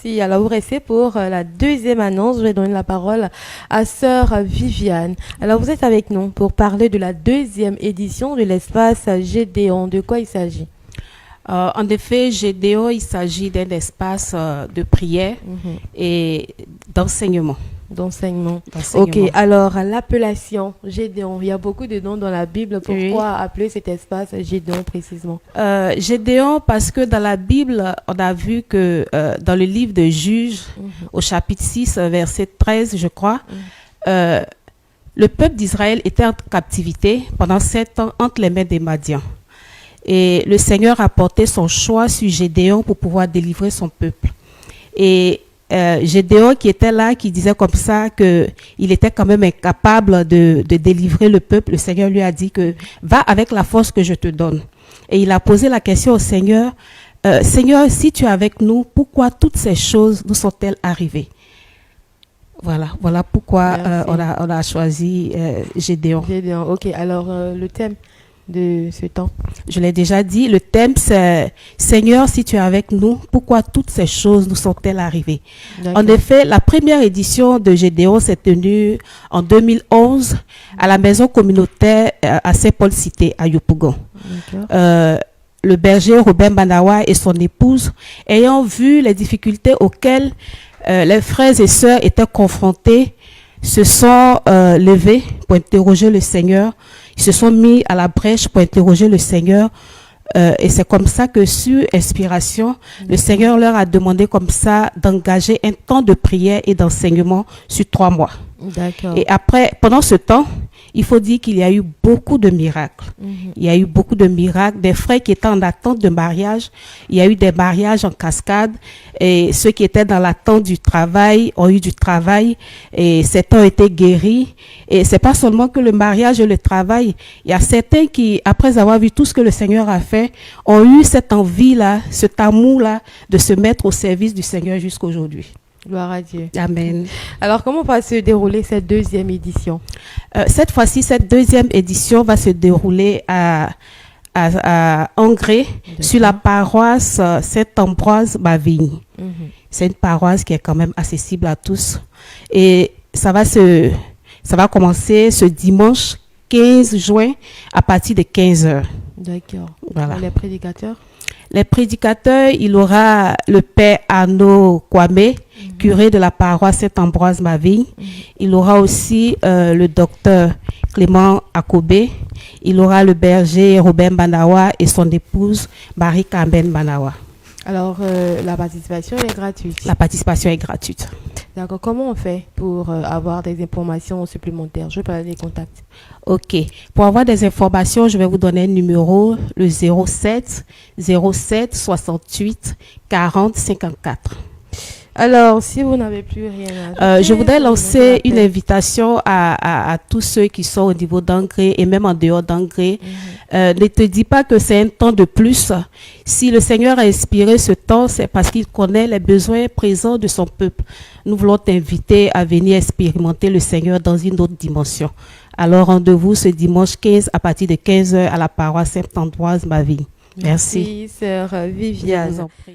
Merci. Alors, vous restez pour la deuxième annonce. Je vais donner la parole à sœur Viviane. Alors, vous êtes avec nous pour parler de la deuxième édition de l'espace Gédéon. De quoi il s'agit? En effet, Gédéon, il s'agit d'un espace de prière et d'enseignement. Ok, alors l'appellation Gédéon, il y a beaucoup de noms dans la Bible. Pourquoi appeler cet espace Gédéon précisément? Gédéon, parce que dans la Bible, on a vu que dans le livre de Juges, au chapitre 6, verset 13, je crois, le peuple d'Israël était en captivité pendant 7 ans entre les mains des Madians. Et le Seigneur a porté son choix sur Gédéon pour pouvoir délivrer son peuple. Et Gédéon qui était là, qui disait comme ça qu'il était quand même incapable de délivrer le peuple, le Seigneur lui a dit que va avec la force que je te donne. Et il a posé la question au Seigneur, Seigneur, si tu es avec nous, pourquoi toutes ces choses nous sont-elles arrivées? Voilà pourquoi on a choisi Gédéon. Gédéon, ok. Alors le thème de ce temps. Je l'ai déjà dit, le thème c'est Seigneur, si tu es avec nous, pourquoi toutes ces choses nous sont-elles arrivées? En effet, la première édition de Gédéon s'est tenue en 2011 à la maison communautaire à Saint-Paul-Cité à Yopougon. Le berger Robin Banawa et son épouse, ayant vu les difficultés auxquelles les frères et sœurs étaient confrontés, se sont levés pour interroger le Seigneur. Ils se sont mis à la brèche pour interroger le Seigneur. Et c'est comme ça que, sur inspiration, le Seigneur leur a demandé comme ça d'engager un temps de prière et d'enseignement sur 3 mois. Et après, pendant ce temps, il faut dire qu'il y a eu beaucoup de miracles. Il y a eu beaucoup de miracles. Des frères qui étaient en attente de mariage, il y a eu des mariages en cascade. Et ceux qui étaient dans l'attente du travail ont eu du travail. Et certains ont été guéris. Et c'est pas seulement que le mariage et le travail. Il y a certains qui, après avoir vu tout ce que le Seigneur a fait, ont eu cette envie-là, cet amour-là de se mettre au service du Seigneur jusqu'aujourd'hui. Gloire à Dieu. Amen. Alors, comment va se dérouler cette deuxième édition? Cette fois-ci, cette deuxième édition va se dérouler à Angré, sur la paroisse Saint-Ambroise Mavigne. C'est une paroisse qui est quand même accessible à tous. Et ça va commencer ce dimanche 15 juin à partir de 15h. D'accord. Voilà. Les prédicateurs? Les prédicateurs, il aura le père Arnaud Kwame, curé de la paroisse Saint-Ambroise Mavigne. Il aura aussi le docteur Clément Akobé. Il aura le berger Robin Banawa et son épouse Marie-Carmen Banawa. Alors, la participation est gratuite? La participation est gratuite. D'accord. Comment on fait pour avoir des informations supplémentaires? Je vais parler des contacts. Ok. Pour avoir des informations, je vais vous donner un numéro, le 07 68 40 54. Alors, si vous n'avez plus rien à ajouter, je voudrais lancer une invitation à tous ceux qui sont au niveau d'Angré et même en dehors d'Angré. Ne te dis pas que c'est un temps de plus. Si le Seigneur a inspiré ce temps, c'est parce qu'il connaît les besoins présents de son peuple. Nous voulons t'inviter à venir expérimenter le Seigneur dans une autre dimension. Alors, rendez-vous ce dimanche 15 à partir de 15h à la paroisse Saint-Ambroise Mavigne. Merci. Merci, sœur Viviane. Je vous en prie.